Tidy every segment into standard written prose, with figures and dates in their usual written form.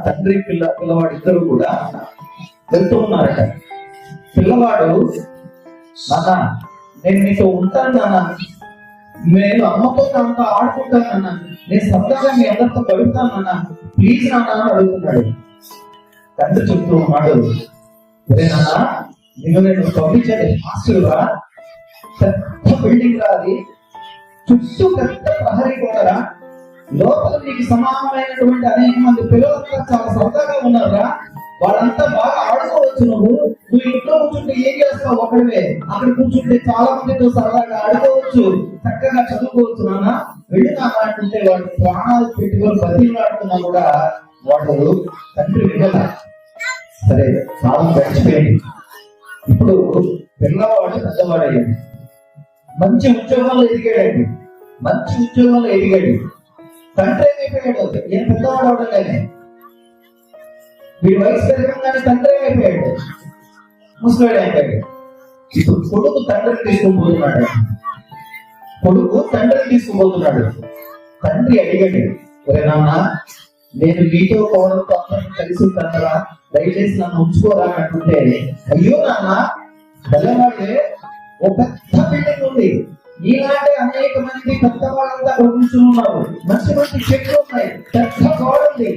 తండ్రి పిల్లవాడు ఇద్దరు కూడా వెళ్తూ ఉన్నారట. పిల్లవాడు, నాన్న నేను నీతో ఉంటాను నాన్న, నేను అమ్మతో అంతా ఆడుకుంటాను నాన్న, నేను సరదాగా మీ అందరితో గడుపుతాను నాన్న, ప్లీజ్ నాన్న అని అడుగుతున్నాడు. తండ్రి చెప్తూ ఉన్నాడు, నాన్న నేను పంపించేది హాస్టల్ రా, పెద్ద బిల్డింగ్ రా, అది చుట్టూ పెద్ద ప్రహరీ కూడా, లోపల నీకు సమానమైనటువంటి అనేక మంది పిల్లలంతా చాలా సరదాగా ఉన్నారా, వాళ్ళంతా బాగా ఆడుకోవచ్చు. నువ్వు ఇంట్లో కూర్చుంటే ఏం చేస్తావు ఒకటివే, అక్కడ కూర్చుంటే చాలా మందితో సరదాగా ఆడుకోవచ్చు, చక్కగా చదువుకోవచ్చు నాన్న, వెళ్ళి నాన్న అంటుంటే వాడు ప్రాణాలు పెట్టుకొని బతిలాడుతున్నా కూడా వాడు తండ్రి వినలా. సరే కాలం గడిచిపోయింది. ఇప్పుడు పిల్లవాడు పెద్దవాడయ్యాడు, మంచి ఉద్యోగంలో ఎదిగాడండి, మంచి ఉద్యోగంలో ఎదిగాడు. తండ్రి ఏమైపోయాడు, ఏం పెద్దవాడు అవడంగానే వీడి వయసు పెరగంగానే తండ్రి ఏమైపోయాడు, ముసలాడు అయిపోయాడు. ఇప్పుడు కొడుకు తండ్రిని తీసుకుపోతున్నాడు, కొడుకు తండ్రిని తీసుకుపోతున్నాడు. తండ్రి అడిగాడు, ఒరే నాన్న నేను మీతో కోడలతో అందరం కలిసి ఉంటాను కదా, దయచేసి నన్ను ఉంచుకోరా అంటుంటే, అయ్యో నాన్న పిల్లవాడే ఒక పెద్ద బిల్డింగ్ ఉంది, ఇలాంటి అనేక మంది పెద్ద వాళ్ళంతా కూర్చుని ఉన్నారు, మంచి మంచి చెట్లు ఉన్నాయి, పెద్ద గోడ ఉంది,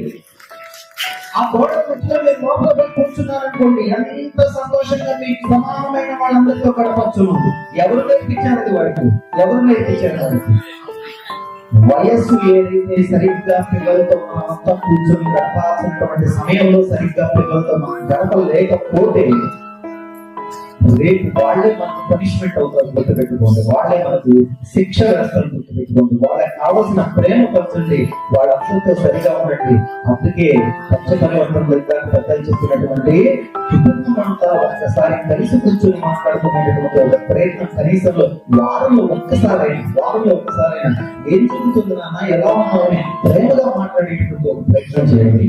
ఆ గోడ కూర్చొని మీరు లోపల కూర్చున్నారనుకోండి, ఎంత సంతోషంగా మీకు సమానమైన వాళ్ళందరితో గడపచ్చు. ఎవరు నేర్పించారు అది వాడికి, ఎవరు నేర్పించారు వాడికి? వయస్సు ఏదైతే సరిగ్గా పిల్లలతో మనమంతా కూర్చొని గడపాల్సినటువంటి సమయంలో సరిగ్గా పిల్లలతో మనం గడపలేకపోతే రేపు వాళ్ళే మనకు పనిష్మెంట్ అవుతారు, గుర్తుపెట్టుకోండి. వాళ్ళే మనకు శిక్ష వేస్తారు, గుర్తుపెట్టుకోండి. వాళ్ళకి కావలసిన ప్రేమ పంచండి, వాళ్ళందరితో సరిగా ఉండండి. అందుకే పంచపరివర్తనలు పెద్దలు చెప్పినటువంటి కుటుంబం అంతా ఒక్కసారి కలిసి కూర్చొని మాట్లాడుకునేటటువంటి ఒక ప్రయత్నం కనీసంలో వారంలో ఒక్కసారైనా ఏం జరుగుతుంది నాన్న, ఎలా ఉన్నావు అని ప్రేమగా మాట్లాడేటటువంటి ఒక ప్రయత్నం చేయండి.